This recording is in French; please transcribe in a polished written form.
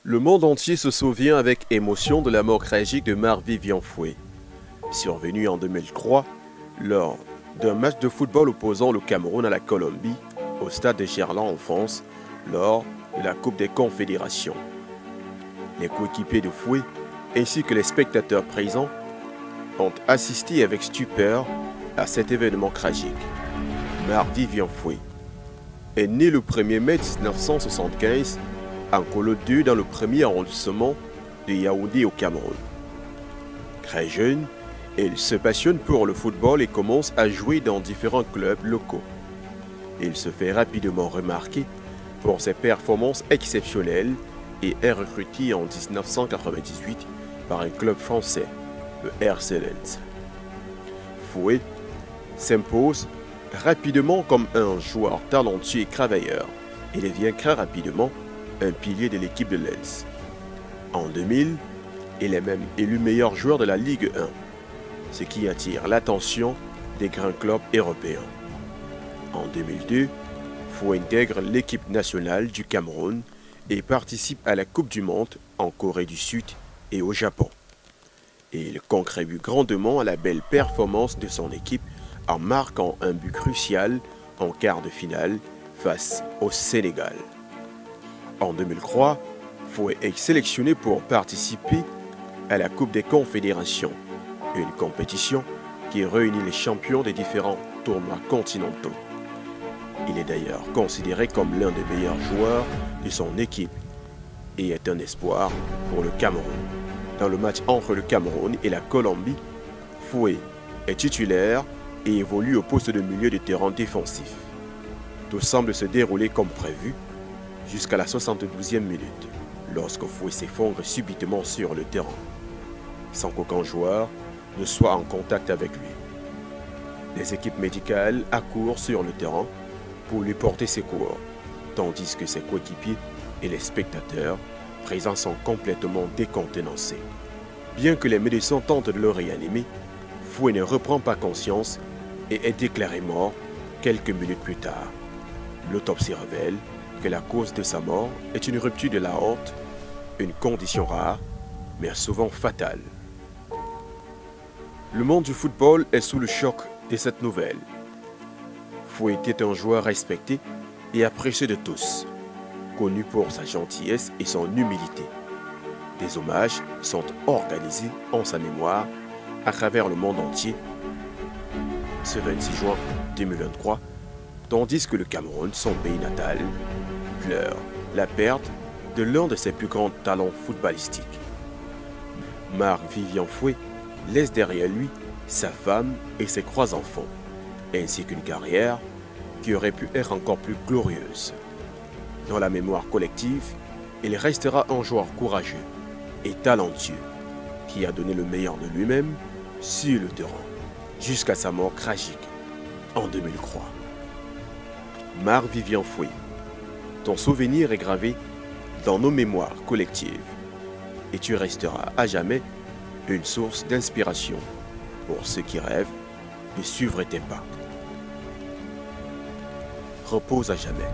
Le monde entier se souvient avec émotion de la mort tragique de Marc-Vivien Foé, survenue en 2003 lors d'un match de football opposant le Cameroun à la Colombie au stade de Gerland en France lors de la Coupe des Confédérations. Les coéquipiers de Foé ainsi que les spectateurs présents ont assisté avec stupeur à cet événement tragique. Marc-Vivien Foé est né le 1er mai 1975 en Colo 2 dans le premier arrondissement de Yaoundé au Cameroun. Très jeune, il se passionne pour le football et commence à jouer dans différents clubs locaux. Il se fait rapidement remarquer pour ses performances exceptionnelles et est recruté en 1998 par un club français, le RC Lens. Foé s'impose rapidement comme un joueur talentueux et travailleur et devient très rapidement un pilier de l'équipe de Lens. En 2000, il est même élu meilleur joueur de la Ligue 1, ce qui attire l'attention des grands clubs européens. En 2002, Foé intègre l'équipe nationale du Cameroun et participe à la Coupe du Monde en Corée du Sud et au Japon. Et il contribue grandement à la belle performance de son équipe en marquant un but crucial en quart de finale face au Sénégal. En 2003, Foé est sélectionné pour participer à la Coupe des Confédérations, une compétition qui réunit les champions des différents tournois continentaux. Il est d'ailleurs considéré comme l'un des meilleurs joueurs de son équipe et est un espoir pour le Cameroun. Dans le match entre le Cameroun et la Colombie, Foé est titulaire et évolue au poste de milieu de terrain défensif. Tout semble se dérouler comme prévu jusqu'à la 72e minute, lorsque Foé s'effondre subitement sur le terrain, sans qu'aucun joueur ne soit en contact avec lui. Les équipes médicales accourent sur le terrain pour lui porter secours, tandis que ses coéquipiers et les spectateurs présents sont complètement décontenancés. Bien que les médecins tentent de le réanimer, Foé ne reprend pas conscience et est déclaré mort quelques minutes plus tard. L'autopsie révèle que la cause de sa mort est une rupture de l'aorte, une condition rare, mais souvent fatale. Le monde du football est sous le choc de cette nouvelle. Foé était un joueur respecté et apprécié de tous, connu pour sa gentillesse et son humilité. Des hommages sont organisés en sa mémoire à travers le monde entier ce 26 juin 2023, tandis que le Cameroun, son pays natal, pleure la perte de l'un de ses plus grands talents footballistiques. Marc-Vivien Foé laisse derrière lui sa femme et ses 3 enfants, ainsi qu'une carrière qui aurait pu être encore plus glorieuse. Dans la mémoire collective, il restera un joueur courageux et talentueux qui a donné le meilleur de lui-même sur le terrain, jusqu'à sa mort tragique en 2003. Marc-Vivien Foé, ton souvenir est gravé dans nos mémoires collectives et tu resteras à jamais une source d'inspiration pour ceux qui rêvent de suivre tes pas. Repose à jamais.